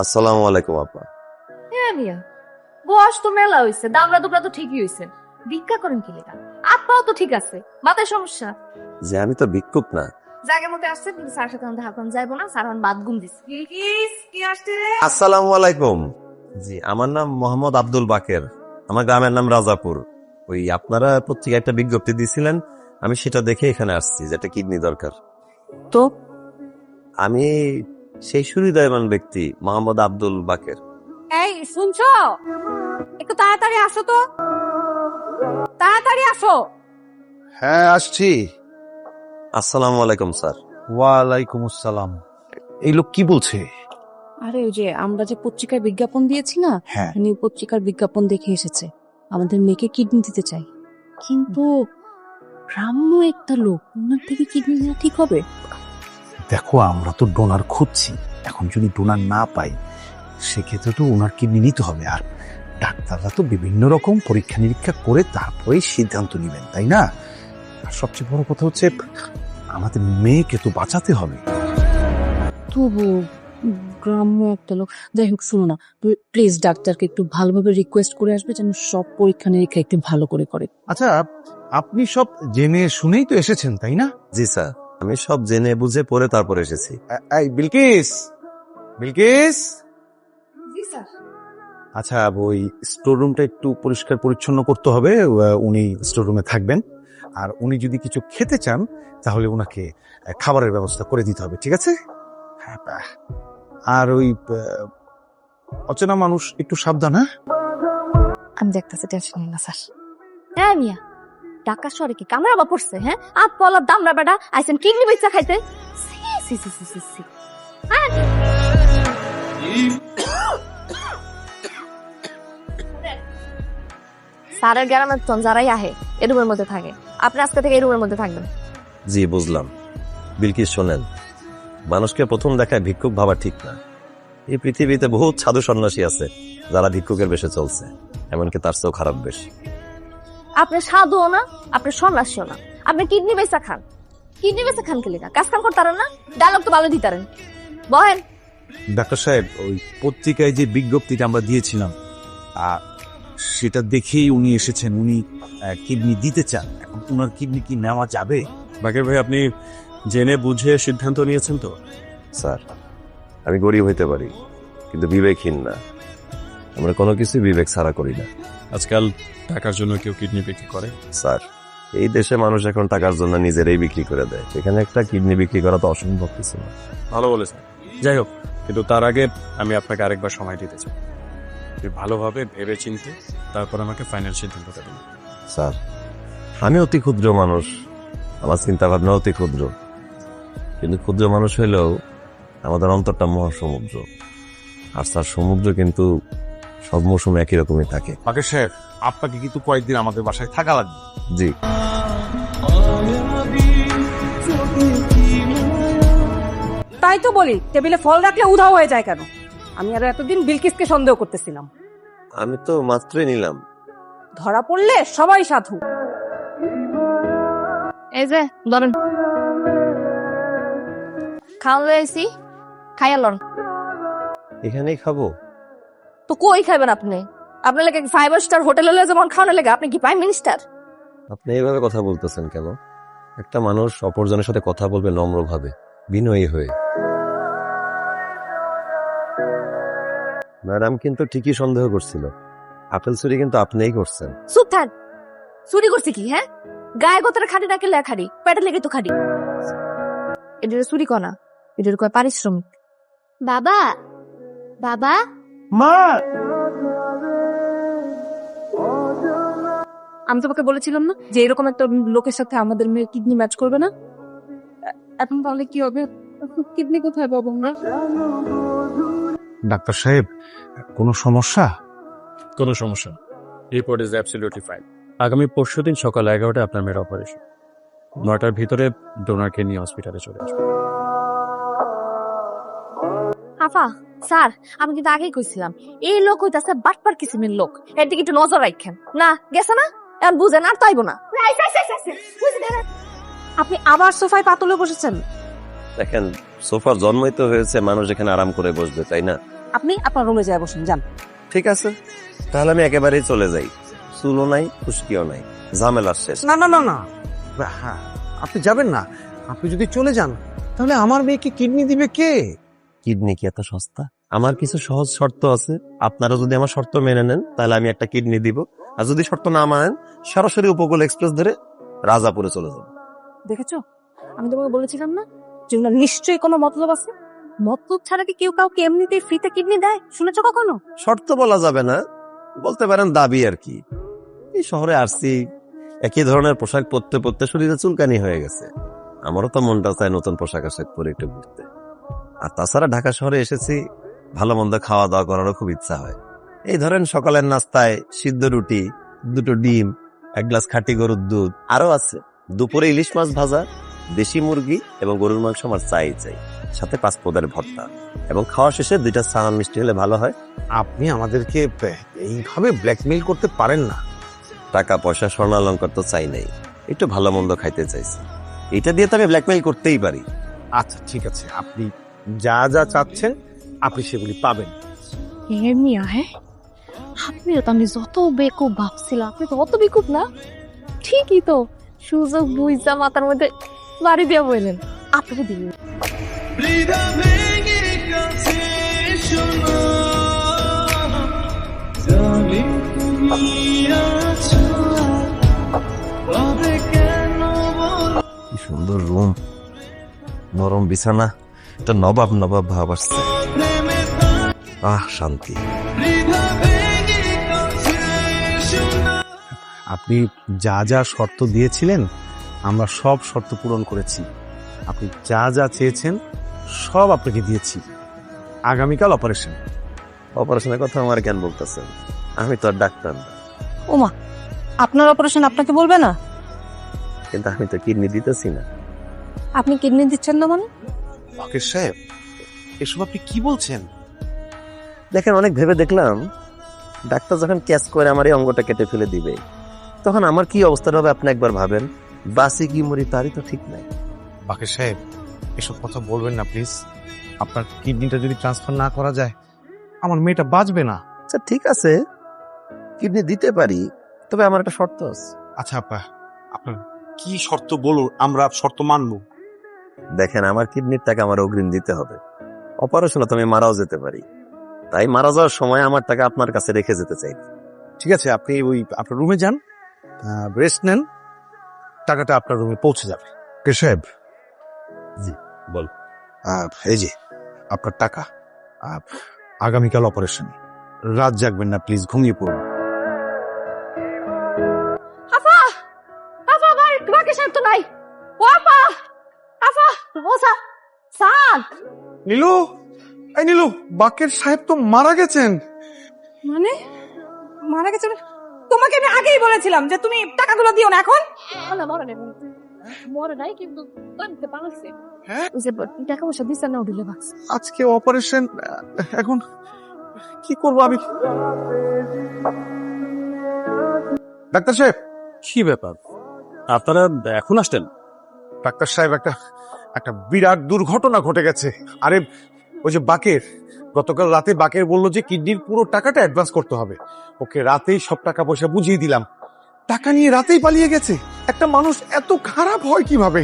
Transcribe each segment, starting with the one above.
আসসালামু আলাইকুম আপা। হ্যাঁ মিয়া, বয়স তো মেলা হইছে, দামড়া দুবড়া তো ঠিকই হইছে। ভিক্ষা করেন কি লেখা? আত্মাও তো ঠিক আছে, মাথায় সমস্যা। যে আমি তো ভিক্ষুক না। জায়গার মধ্যে আসছে, কিন্তু স্যার সাথে দেখা করেন যাইবো না, স্যার আমার বাদ ঘুম দিচ্ছে। কি আসছে রে? আসসালামু আলাইকুম। জি, আমার নাম মোহাম্মদ আব্দুল বাকের। আমার গ্রামের নাম রাজাপুর। ওই আপনারা পত্রিকায় একটা বিজ্ঞপ্তি দিয়েছিলেন, আমি সেটা দেখে এখানে আসছি, যেটা কিডনি দরকার। তো আমি সেই সুহৃদয়মান ব্যক্তি মোহাম্মদ আব্দুল বাকের। এই শুনছো, একটু তাড়াতাড়ি আসো তো, তাড়াতাড়ি আসো। হ্যাঁ, আসছি। আসসালামু আলাইকুম স্যার। ওয়ালাইকুম আসসালাম। এই লোক কি বলছে? আরে ওই যে আমরা যে পত্রিকায় বিজ্ঞাপন দিয়েছি না, হ্যাঁ, উনি পত্রিকার বিজ্ঞাপন দেখে এসেছে, আমাদের মেয়েকে কিডনি দিতে চাই। কিন্তু গ্রাম্য একটা লোক, ওনার থেকে কিডনি নেওয়া ঠিক হবে? দেখো আমরা তো ডোনার খুঁজছি, এখন যদি ডোনার না পাই সেক্ষেত্রে তো ওনার কিডনি নিতে হবে। আর ডাক্তাররা তো বিভিন্ন রকম পরীক্ষা নিরীক্ষা করে তারপরেই সিদ্ধান্ত নেবেন, তাই না? আর সবচেয়ে বড় কথা হচ্ছে আমাদের মেয়েকে তো বাঁচাতে হবে। তবু গ্রাম্য একটা লোক, যাই হোক শুনো না, প্লিজ ডাক্তারকে একটু ভালোভাবে রিকোয়েস্ট করে আসবে যেন সব পরীক্ষা নিরীক্ষা একটু ভালো করে করে। আচ্ছা, আপনি সব জেনে শুনেই তো এসেছেন, তাই না? জি স্যার, আমি সব জেনে বুঝে পড়ে তারপর এসেছি। এই বিলকিস, বিলকিস। জি স্যার। আচ্ছা, ওই স্টোর রুমটা একটু পরিষ্কার পরিচ্ছন্ন করতে হবে। উনি স্টোর রুমে থাকবেন, আর উনি যদি কিছু খেতে চান তাহলে ওনাকে খাবারের ব্যবস্থা করে দিতে হবে, ঠিক আছে? হ্যাঁ, আর ওই অচেনা মানুষ একটু সাবধান। হ্যাঁ, আমি দেখতেছি, টেনশন নিন না স্যার। হ্যাঁ মিয়া, ঢাকা শহরে কি কামড়া বা পড়ছে? হ্যাঁ, আত পলার দামড়া বেটা আইছেন কিডনি বেচা খাইতে। সি সি সি সি সি সি। হ্যাঁ। স্যারের গ্রামের জন যারাই আহে এই রুমের মধ্যে থাকে, আপনি আজকে থেকে এই রুমের মধ্যে থাকবেন। জি বুঝলাম। বিলকিস শোনেন, মানুষকে প্রথম দেখায় ভিক্ষুক ভাবা ঠিক না। এই পৃথিবীতে বহুত সাধু সন্ন্যাসী আছে যারা ভিক্ষুকের বেশে চলছে, এমনকি তার চেয়েও খারাপ বেশ। আপনি সাধুও না, আপনি সন্ন্যাসীও না, আপনি কিডনি বেচা খান। কিডনি বেচা খান কে লেখা? কাজ কাম করতারেন না? ডায়লগ তো ভালো দিতারেন। বহেন। ডাক্তার সাহেব, ওই পত্রিকায় যে বিজ্ঞপ্তিটা আমরা দিয়েছিলাম সেটা দেখেই উনি এসেছেন। উনি কিডনি দিতে চান। এখন ওনার কিডনি কি নেওয়া যাবে? বাকের ভাই, আপনি জেনে বুঝে সিদ্ধান্ত নিয়েছেন তো? স্যার, আমি গরিব হইতে পারি, কিন্তু বিবেকহীন না। আমরা কোনো কিছু বিবেক ছাড়া করি না। আজকাল টাকার জন্য কেউ কিডনি বিক্রি করে? স্যার, এই দেশে মানুষ এখন টাকার জন্য নিজেরাই বিক্রি করে দেয়, সেখানে একটা কিডনি বিক্রি করা তো অসম্ভব কিছু না। ভালো বলেছেন। যাই হোক, কিন্তু তার আগে আমি আপনাকে আরেকবার সময় দিতে চাই। আপনি ভালোভাবে ভেবে চিনতে তারপর আমাকে ফাইনাল সিদ্ধান্ত দেবেন। স্যার, আমি অতি ক্ষুদ্র মানুষ, আমার চিন্তা ভাবনা অতি ক্ষুদ্র, কিন্তু ক্ষুদ্র মানুষ হইলেও আমাদের অন্তরটা মহাসমুদ্র। আর স্যার, সমুদ্র কিন্তু সব মৌসুমে একই রকমই থাকে। বাকের সাহেব, আপনাকে কিন্তু কয়েকদিন আমাদের বাসায় থাকা লাগবে। জি। তাই তো বলি, টেবিলে ফল রাখলে উধাও হয়ে যায় কেন? আমি আর এতদিন বিলকিসকে সন্দেহ করতেছিলাম। আমি তো মাত্রই নিলাম। ধরা পড়লে সবাই সাধু। এই যে ধরেন, খাওয়ান লইছি, খাইয়া লন। এখানেই খাবো? তো কই খাইবেন আপনি? আপনার লাগে 5 স্টার হোটেলে লয়ে যেমন খাওয়ানো লাগে, আপনি কি প্রাইম মিনিস্টার? আপনি এইভাবে কথা বলতেছেন কেন? একটা মানুষ অপরজনের সাথে কথা বলবে নম্রভাবে, বিনয়ী হয়ে। ম্যাডাম কিন্তু ঠিকই সন্দেহ করছিল, আপেল চুরি কিন্তু আপনিই করছেন। চুপ থাক। চুরি করছি কি? হ্যাঁ, গায়ে গোতরে খাটি না কেলে খাটি, পেটের লেগে তো খাটি। এদের চুরি কনা, এদের কয় পারিশ্রমিক। বাবা, বাবা, মা, আমি তোমাকে বলেছিলাম না যে এরকম একটা লোকের সাথে আমাদের মেয়ের কিডনি ম্যাচ করবে না। এখন তাহলে কি হবে? কিডনি কোথায় পাবো আমরা? ডাক্তার সাহেব, কোনো সমস্যা? কোনো সমস্যা, রিপোর্ট ইজ অ্যাবসলিউটলি ফাইন। আগামী পরশুদিন সকাল 11টায় আপনার মেয়ের অপারেশন। 9টার ভিতরে ডোনারকে নিয়ে হসপিটালে চলে আসবে। আফা, স্যার, আমি কিন্তু আগেই কইছিলাম এই লোক হইতাছে বাটপার কিসিমের লোক, এর দিকে একটু নজর রাখেন। না গেছে না, এখন বুঝেন আর তাইবো না। আপনি আবার সোফায় পাতলে বসেছেন। দেখেন, সোফার জন্মই তো হয়েছে মানুষ এখানে আরাম করে বসবে, তাই না? আপনি আপনার রুমে যায় বসেন, যান। ঠিক আছে, তাহলে আমি একেবারেই চলে যাই। চুলও নাই, খুশকিও নাই, ঝামেলা শেষ। না না না না, হ্যাঁ আপনি যাবেন না। আপনি যদি চলে যান তাহলে আমার মেয়েকে কিডনি দিবে কে? কিডনি কি এত সস্তা? আমার কিছু সহজ শর্ত আছে, আপনারা যদি আমার শর্ত মেনে নেন তাহলে আমি একটা কিডনি দিব, আর যদি শর্ত না মানেন সরাসরি উপকূল এক্সপ্রেস ধরে রাজাপুরে চলে যাব। দেখেছো, আমি তোমাকে বলেছিলাম না যে ওনার নিশ্চয়ই কোনো মতলব আছে। মতলব ছাড়া কি কেউ কাউকে এমনিতেই ফ্রিতে কিডনি দেয়? শুনেছো কখনো? শর্ত বলা যাবে না, বলতে পারেন দাবি আর কি। এই শহরে আসছি, একই ধরনের পোশাক পরতে পরতে শরীরে চুলকানি হয়ে গেছে। আমারও তো মনটা চায় নতুন পোশাক আশাক পরে একটু ঘুরতে। আর তাছাড়া ঢাকা শহরে এসেছি, ভালো মন্দ খাওয়া দাওয়া করারও খুব ইচ্ছা হয়। এই ধরেন সকালের নাস্তায় সিদ্ধ রুটি, 2টো ডিম, 1 গ্লাস খাঁটি গরুর দুধ, আরো আছে দুপুরে ইলিশ মাছ ভাজা, দেশি মুরগি এবং গরুর মাংস আমার চাই, সাথে 5 পদের ভর্তা, এবং খাওয়া শেষে 2টা সানান মিষ্টি হলে ভালো হয়। আপনি আমাদেরকে এইভাবে ব্ল্যাকমেইল করতে পারেন না। টাকা পয়সা স্বর্ণালঙ্কার তো চাই নাই, একটু ভালো মন্দ খাইতে চাইছি। এটা দিয়ে তো আমি ব্ল্যাকমেইল করতেই পারি। আচ্ছা ঠিক আছে, আপনি যা যা চাচ্ছেন আপনি সেগুলি পাবেন। মিয়া, হ্যাঁ আপনিও তো, আমি যত বেকুব ভাবছিলাম আপনি তো অত বেকুব না। ঠিকই তো, সুযোগ বুঝা মাথার মধ্যে বাড়ি দিয়া বললেন আপনাকে দিবি। কি সুন্দর রুম, নরম বিছানা, একটা নবাব নবাব ভাব আসছে। শান্তি। আপনি যা যা শর্ত দিয়েছিলেন আমরা সব শর্ত পূরণ করেছি। আপনি যা যা চেয়েছেন সব আপনাকে দিয়েছি। আগামীকাল অপারেশন। অপারেশনের কথা আমার কেন বলতেছেন? আমি তো আর ডাক্তার না। ওমা, আপনার অপারেশন আপনাকে বলবে না? কিন্তু আমি তো কিডনি দিতেছি না। আপনি কিডনি দিচ্ছেন না মানে? ফকির সাহেব, এসব আপনি কি বলছেন? দেখেন, অনেক ভেবে দেখলাম, ডাক্তার যখন ক্যাচ করে আমার এই অঙ্গটা কেটে ফেলে দিবে, তখন আমার কি অবস্থা হবে আপনি একবার ভাবেন। বাসি কি মরি তারই তো ঠিক নাই। বাকের সাহেব, এসব কথা বলবেন না প্লিজ। আপনার কিডনিটা যদি ট্রান্সফার না করা যায় আমার মেয়েটা বাঁচবে না। আচ্ছা ঠিক আছে, কিডনি দিতে পারি, তবে আমার একটা শর্ত আছে। আচ্ছা আপা, আপনার কি শর্ত বলুন, আমরা শর্ত মানবো। দেখেন, আমার কিডনির টাকা আমার অগ্রিম দিতে হবে। অপারেশনে তো আমি মারাও যেতে পারি, তাই মারা যাওয়ার সময় আমার টাকা আপনার কাছে রেখে যেতে চাই। ঠিক আছে, আপনি ওই আপনার রুমে যান, রেস্ট নেন, টাকাটা আপনার রুমে পৌঁছে যাবে। কে সাহেব? জি বল। এই যে আপনার টাকা। আগামীকাল অপারেশন, রাত জাগবেন না প্লিজ, ঘুমিয়ে পড়ুন। আফা, আফা ভাই, বাকি সাহেব তো নাই। ও আফা, আফা, ও সাদ। নীলু, এই নীলু, বাকের সাহেব তো মারা গেছেন। মানে মারা গেছে? তোমাকে আমি আগেই বলেছিলাম যে তুমি টাকাগুলো দিও না এখন। না, মরে নাই, কিন্তু জানতে পারছি। হ্যাঁ? ওই যে টাকা পয়সা দিচ্ছে না, উঠিলে বাক্স। আজকে অপারেশন, এখন কি করব আমি? ডাক্তার সাহেব। কি ব্যাপার, আপনারা এখন আসতেন? ডাক্তার সাহেব, একটা বিরাট দুর্ঘটনা ঘটে গেছে। আরে ওই যে বাকের, গতকাল রাতে বাকের বলল যে কিডনির পুরো টাকাটা অ্যাডভান্স করতে হবে। ওকে রাতেই সব টাকা পয়সা বুঝিয়ে দিলাম, টাকা নিয়ে রাতেই পালিয়ে গেছে। একটা মানুষ এত খারাপ হয় কিভাবে?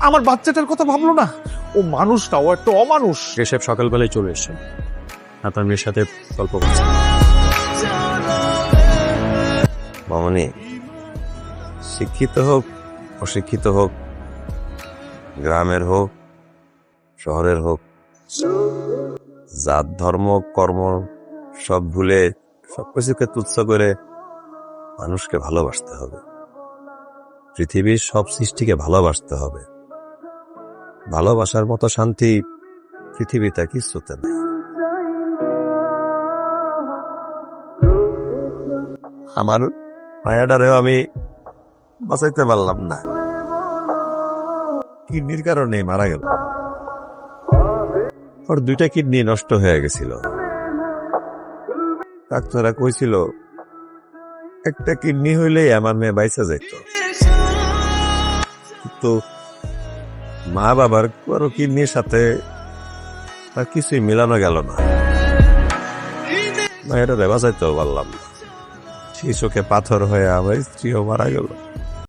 আমার বাচ্চাটার কথা ভাবলো না। ও মানুষটা, ও একটা অমানুষ। ঋষভ সকালবেলায় চলে এসছেন, আপনার মেয়ের সাথে গল্প করছেন। মামনি, শিক্ষিত হোক অশিক্ষিত হোক, গ্রামের হোক শহরের হোক, জাত ধর্ম কর্ম সব ভুলে সবকিছুকে তুচ্ছ করে মানুষকে ভালোবাসতে হবে। পৃথিবীর সব সৃষ্টিকে ভালোবাসতে হবে। ভালোবাসার মতো শান্তি পৃথিবীতে কিছুতে নেই। আমার মায়াটারেও আমি বাঁচাইতে পারলাম না, কিডনির কারণে মারা গেল। ওর 2টা কিডনি নষ্ট হয়ে গেছিল। ডাক্তাররা কইছিল একটা কিডনি হইলেই আমার মেয়ে বাইসা যাইত, কিন্তু মা বাবার কারো কিডনির সাথে তার কিছুই মিলানো গেল না। মায়েরা বাঁচাইতেও পারলাম না, সেই চোখে পাথর হয়ে আমার স্ত্রীও মারা গেল।